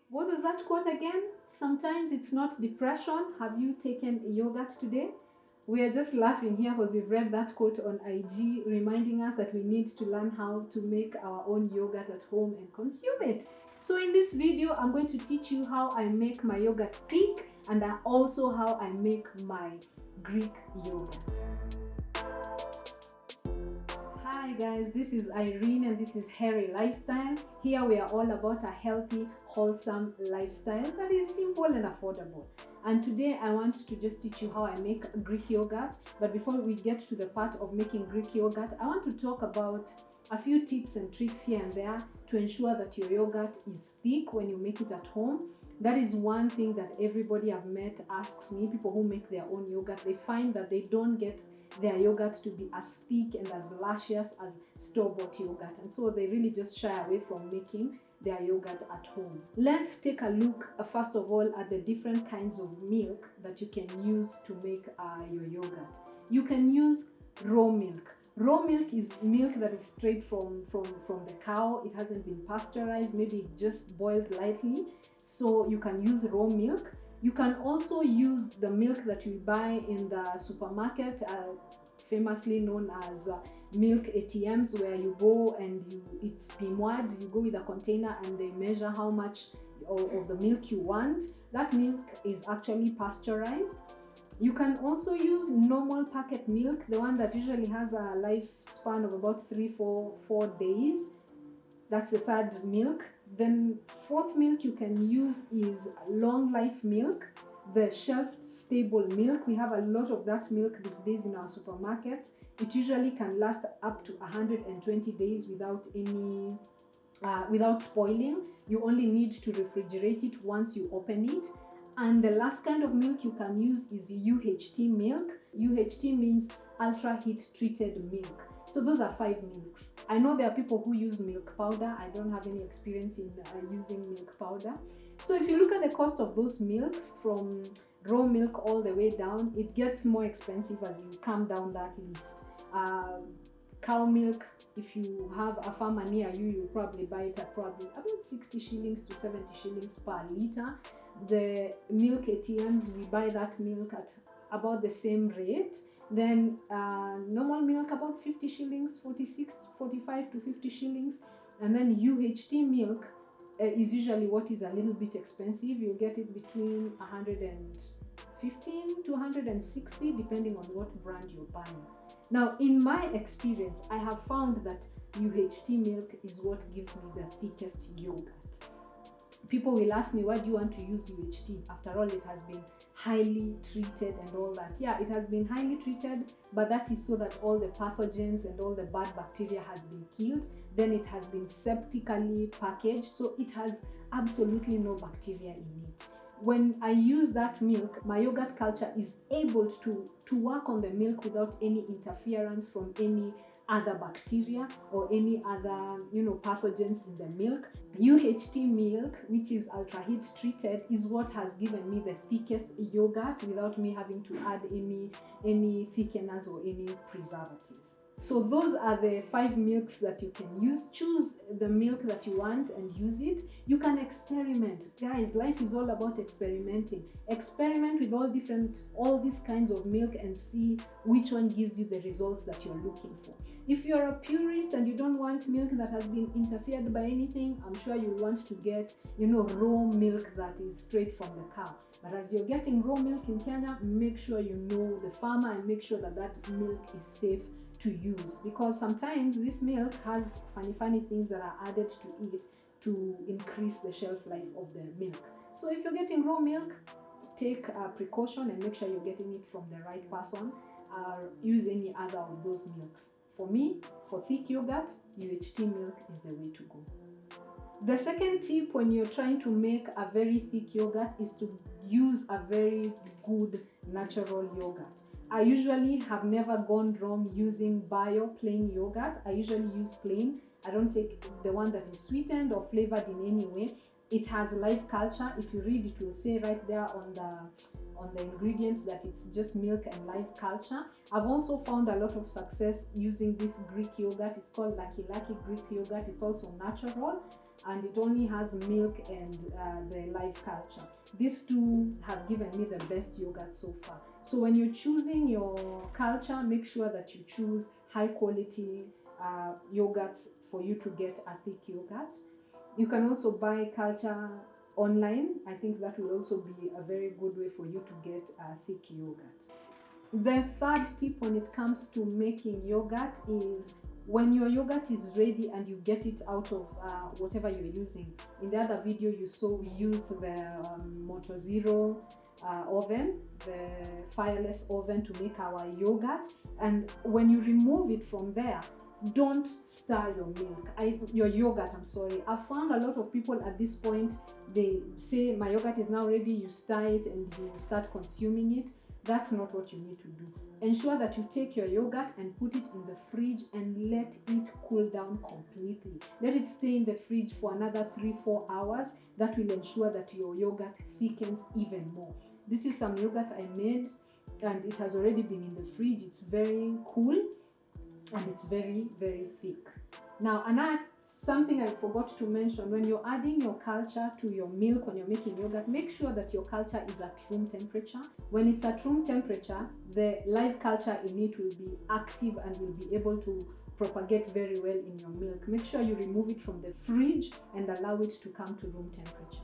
What was that quote again? Sometimes it's not depression. Have you taken yogurt today? We are just laughing here because we've read that quote on IG reminding us that we need to learn how to make our own yogurt at home and consume it. So in this video, I'm going to teach you how I make my yogurt thick and also how I make my Greek yogurt. Hi guys, this is Irene and this is Hairy Lifestyle. Here we are all about a healthy, wholesome lifestyle that is simple and affordable. And today I want to just teach you how I make Greek yogurt. But before we get to the part of making Greek yogurt, I want to talk about a few tips and tricks here and there to ensure that your yogurt is thick when you make it at home. That is one thing that everybody I've met asks me. People who make their own yogurt, they find that they don't get their yogurt to be as thick and as luscious as store-bought yogurt, and so they really just shy away from making their yogurt at home. Let's take a look first of all at the different kinds of milk that you can use to make your yogurt. You can use raw milk. Raw milk is milk that is straight from the cow. It hasn't been pasteurized, maybe just boiled lightly, so you can use raw milk. You can also use the milk that you buy in the supermarket, famously known as milk ATMs, where you go and it's pimoued. You go with a container and they measure how much of the milk you want. That milk is actually pasteurized. You can also use normal packet milk, the one that usually has a lifespan of about 3-4 days. That's the third milk. Then fourth milk you can use is long life milk, the shelf stable milk. We have a lot of that milk these days in our supermarkets. It usually can last up to 120 days without spoiling. You only need to refrigerate it once you open it. And the last kind of milk you can use is UHT milk. UHT means ultra heat treated milk. So those are 5 milks. I know there are people who use milk powder. I don't have any experience in using milk powder. So if you look at the cost of those milks, from raw milk all the way down, it gets more expensive as you come down that list. Cow milk, if you have a farmer near you, you'll probably buy it at probably about 60 shillings to 70 shillings per liter. The milk ATMs, we buy that milk at about the same rate. Then normal milk about 50 shillings, 45 to 50 shillings. And then UHT milk is usually what is a little bit expensive. You'll get it between 115 to 160 depending on what brand you're buying. Now, in my experience, I have found that UHT milk is what gives me the thickest yogurt. People will ask me, why do you want to use UHT? After all, it has been highly treated and all that. Yeah, it has been highly treated, but that is so that all the pathogens and all the bad bacteria has been killed. Then it has been septically packaged, so it has absolutely no bacteria in it. When I use that milk, my yogurt culture is able to work on the milk without any interference from any other bacteria or any other pathogens in the milk. UHT milk, which is ultra heat treated, is what has given me the thickest yogurt without me having to add any thickeners or any preservatives. So those are the 5 milks that you can use. Choose the milk that you want and use it. You can experiment. Guys, life is all about experimenting. Experiment with all these kinds of milk and see which one gives you the results that you're looking for. If you're a purist and you don't want milk that has been interfered by anything, I'm sure you'll want to get, raw milk that is straight from the cow. But as you're getting raw milk in Kenya, make sure you know the farmer and make sure that milk is safe to use, because sometimes this milk has funny things that are added to it to increase the shelf life of the milk. So if you're getting raw milk, take a precaution and make sure you're getting it from the right person. Use any other of those milks. For me, for thick yogurt, UHT milk is the way to go. The second tip when you're trying to make a very thick yogurt is to use a very good natural yogurt. I usually have never gone wrong using bio plain yogurt. I usually use plain. I don't take the one that is sweetened or flavored in any way. It has live culture. If you read, it will say right there on the ingredients that it's just milk and live culture. I've also found a lot of success using this Greek yogurt. It's called Lucky Lucky Greek yogurt. It's also natural. and it only has milk and the live culture. These two have given me the best yogurt so far. So when you're choosing your culture, make sure that you choose high quality yogurts for you to get a thick yogurt. You can also buy culture online. I think that will also be a very good way for you to get a thick yogurt. The third tip when it comes to making yogurt is when your yogurt is ready and you get it out of whatever you're using. In the other video you saw we used the Moto Zero oven, the fireless oven, to make our yogurt. And when you remove it from there, don't stir your yogurt. I've found a lot of people at this point, they say my yogurt is now ready, you stir it and you start consuming it. That's not what you need to do. Ensure that you take your yogurt and put it in the fridge and let it cool down completely. Let it stay in the fridge for another 3-4 hours. That will ensure that your yogurt thickens even more. This is some yogurt I made and it has already been in the fridge. It's very cool and it's very, very thick. Now, something I forgot to mention, when you're adding your culture to your milk, when you're making yogurt, make sure that your culture is at room temperature. When it's at room temperature, the live culture in it will be active and will be able to propagate very well in your milk. Make sure you remove it from the fridge and allow it to come to room temperature.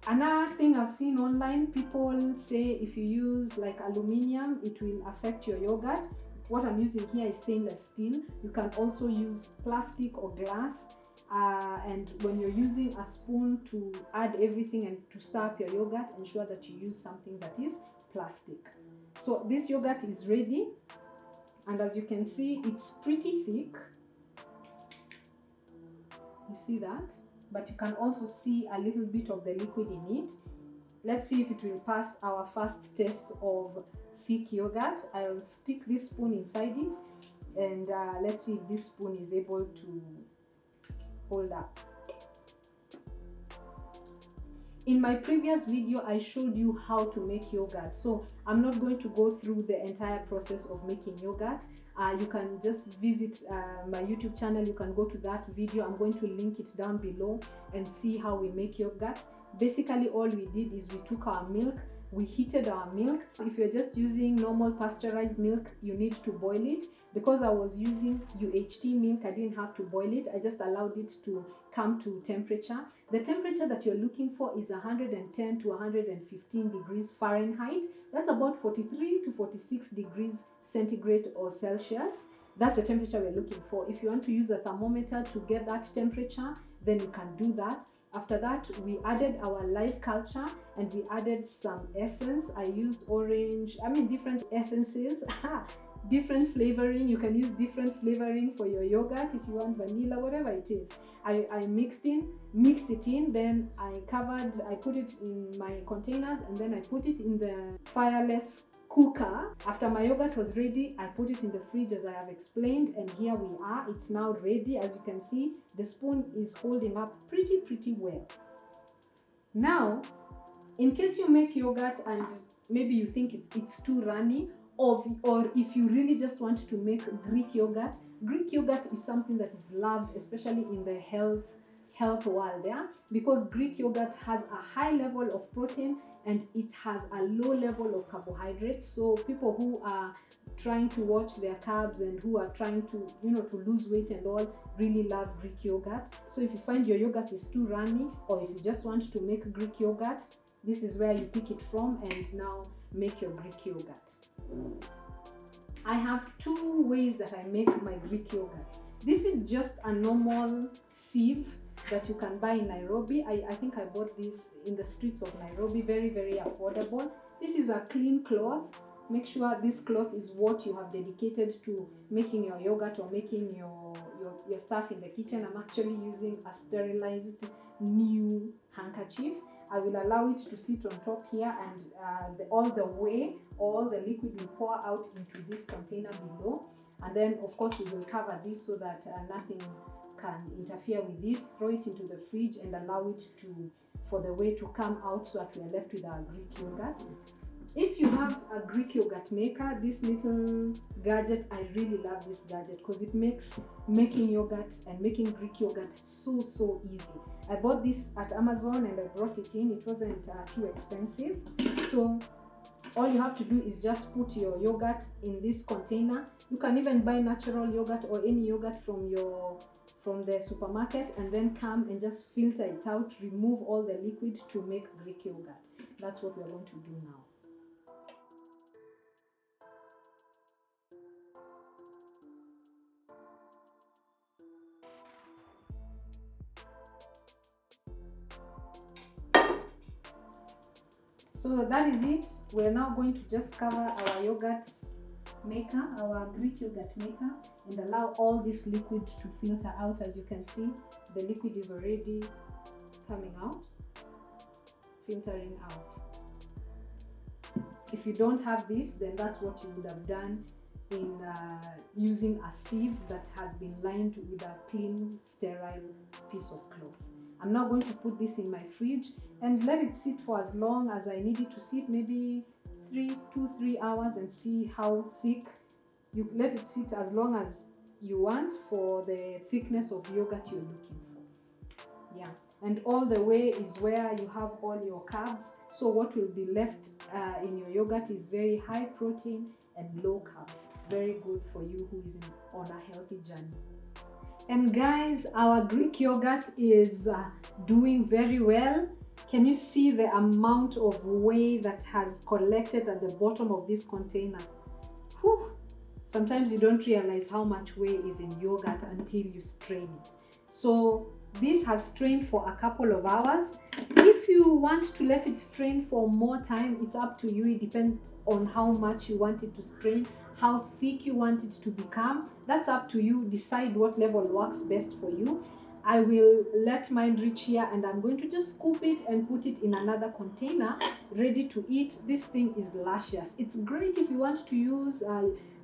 Another thing I've seen online, people say if you use like aluminium, it will affect your yogurt. What I'm using here is stainless steel. You can also use plastic or glass. And when you're using a spoon to add everything and to stir up your yogurt, ensure that you use something that is plastic. So this yogurt is ready. And as you can see, it's pretty thick. You see that? But you can also see a little bit of the liquid in it. Let's see if it will pass our first test of thick yogurt. I'll stick this spoon inside it and let's see if this spoon is able to hold up. In my previous video, I showed you how to make yogurt, so I'm not going to go through the entire process of making yogurt. You can just visit my YouTube channel. You can go to that video. I'm going to link it down below and see how we make yogurt. Basically, all we did is we took our milk, we heated our milk. If you're just using normal pasteurized milk, you need to boil it. Because I was using UHT milk, I didn't have to boil it. I just allowed it to come to temperature. The temperature that you're looking for is 110 to 115 degrees Fahrenheit. That's about 43 to 46 degrees centigrade or Celsius. That's the temperature we're looking for. If you want to use a thermometer to get that temperature, then you can do that. After that, we added our live culture and we added some essence. I used different essences, different flavoring. You can use different flavoring for your yogurt if you want vanilla, whatever it is. I mixed it in, then I put it in my containers and then I put it in the fireless cooker. After my yogurt was ready, I put it in the fridge as I have explained, and here we are. It's now ready. As you can see, the spoon is holding up pretty well. Now, in case you make yogurt and maybe you think it's too runny, or if you really just want to make Greek yogurt is something that is loved, especially in the health world, because Greek yogurt has a high level of protein and it has a low level of carbohydrates. So people who are trying to watch their carbs and who are trying to to lose weight and all really love Greek yogurt. So if you find your yogurt is too runny, or if you just want to make Greek yogurt, this is where you pick it from and now make your Greek yogurt. I have two ways that I make my Greek yogurt. This is just a normal sieve that you can buy in Nairobi. I think I bought this in the streets of Nairobi, very affordable. This is a clean cloth. Make sure this cloth is what you have dedicated to making your yogurt or making your stuff in the kitchen. I'm actually using a sterilized new handkerchief. I will allow it to sit on top here, and all the liquid will pour out into this container below. And then of course we will cover this so that nothing can interfere with it. Throw it into the fridge and allow it for the whey to come out so that we are left with our Greek yogurt. if you have a Greek yogurt maker, this little gadget, I really love this gadget because it makes making yogurt and making Greek yogurt so easy. I bought this at Amazon and I brought it in. It wasn't too expensive. So all you have to do is just put your yogurt in this container. You can even buy natural yogurt or any yogurt from the supermarket, and then come and just filter it out, remove all the liquid to make Greek yogurt. That's what we're going to do now. So that is it. We're now going to just cover our yogurt maker, our Greek yogurt maker, and allow all this liquid to filter out. As you can see, the liquid is already coming out, filtering out. If you don't have this, then that's what you would have done in using a sieve that has been lined with a clean, sterile piece of cloth. I'm now going to put this in my fridge and let it sit for as long as I need it to sit, maybe 2-3 hours, and see how thick. You let it sit as long as you want for the thickness of yogurt you're looking for. Yeah, and all the way is where you have all your carbs. So what will be left in your yogurt is very high protein and low carb. Very good for you who is on a healthy journey. And guys, our Greek yogurt is doing very well. Can you see the amount of whey that has collected at the bottom of this container? Whew. Sometimes you don't realize how much whey is in yogurt until you strain it. So this has strained for a couple of hours. If you want to let it strain for more time, it's up to you. It depends on how much you want it to strain, how thick you want it to become. That's up to you. Decide what level works best for you. I will let mine reach here, and I'm going to just scoop it and put it in another container ready to eat. This thing is luscious. It's great if you want to use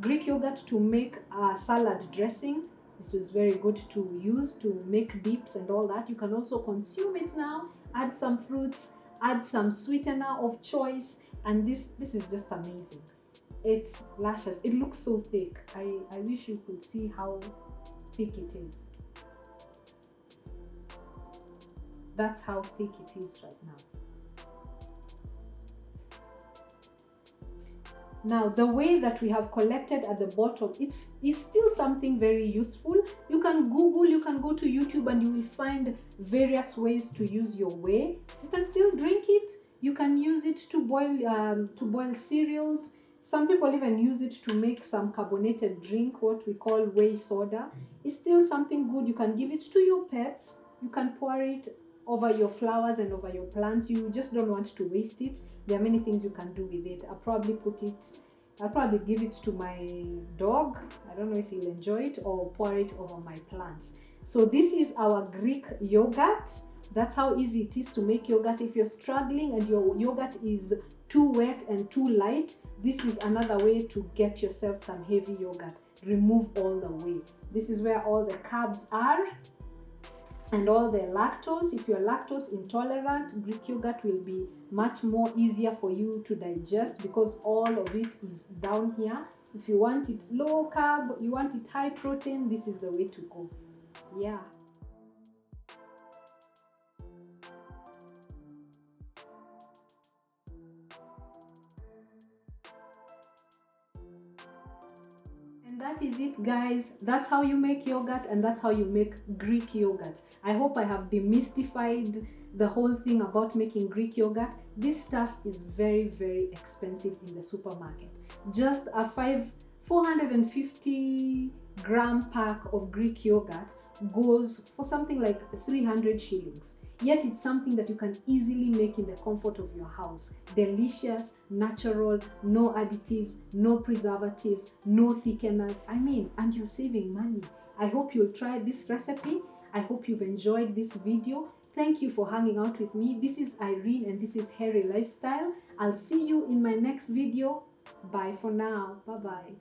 Greek yogurt to make a salad dressing. This is very good to use to make dips and all that. You can also consume it now, add some fruits, add some sweetener of choice, and this is just amazing. It's luscious. It looks so thick. I wish you could see how thick it is. That's how thick it is right now. Now, the way that we have collected at the bottom, it's still something very useful. You can Google, you can go to YouTube, and you will find various ways to use your whey. You can still drink it. You can use it to boil cereals. Some people even use it to make some carbonated drink, what we call whey soda. It's still something good. You can give it to your pets. You can pour it over your flowers and over your plants. You just don't want to waste it. There are many things you can do with it. I'll probably give it to my dog. I don't know if he'll enjoy it, or pour it over my plants. So this is our Greek yogurt. That's how easy it is to make yogurt. If you're struggling and your yogurt is too wet and too light, this is another way to get yourself some heavy yogurt. Remove all the whey. This is where all the carbs are and all the lactose. If you're lactose intolerant, Greek yogurt will be much more easier for you to digest because all of it is down here. If you want it low carb, you want it high protein, this is the way to go. Yeah. And that is it, guys. That's how you make yogurt, and that's how you make Greek yogurt. I hope I have demystified the whole thing about making Greek yogurt. This stuff is very, very expensive in the supermarket. Just a 450 gram pack of Greek yogurt goes for something like 300 shillings. Yet it's something that you can easily make in the comfort of your house. Delicious, natural, no additives, no preservatives, no thickeners. And you're saving money. I hope you'll try this recipe. I hope you've enjoyed this video. Thank you for hanging out with me. This is Irene and this is Hairy Lifestyle. I'll see you in my next video. Bye for now. Bye-bye.